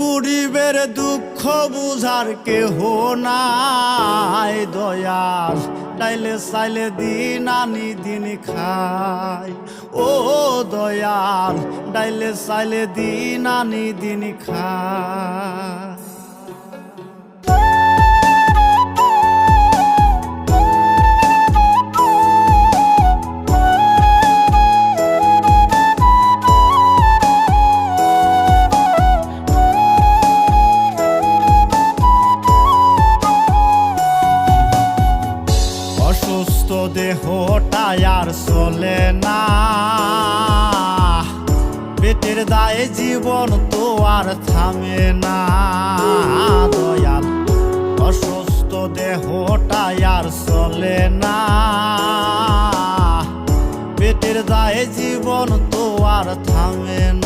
গরিবের দুঃখ বুঝার কেহ নাই দয়াল, ডাইলে চাইলে দিন আনি দিন খাই। ও দয়াল, ডাইলে চাইলে দিন আনি দিন খাই। অসুস্থ দেহটাই আর চলে না, পেটের দায়ে জীবন তো আর থামে না দয়াল। অসুস্থ দেহটাই আর চলে না, পেটের দায়ে জীবন তো আর থামে না।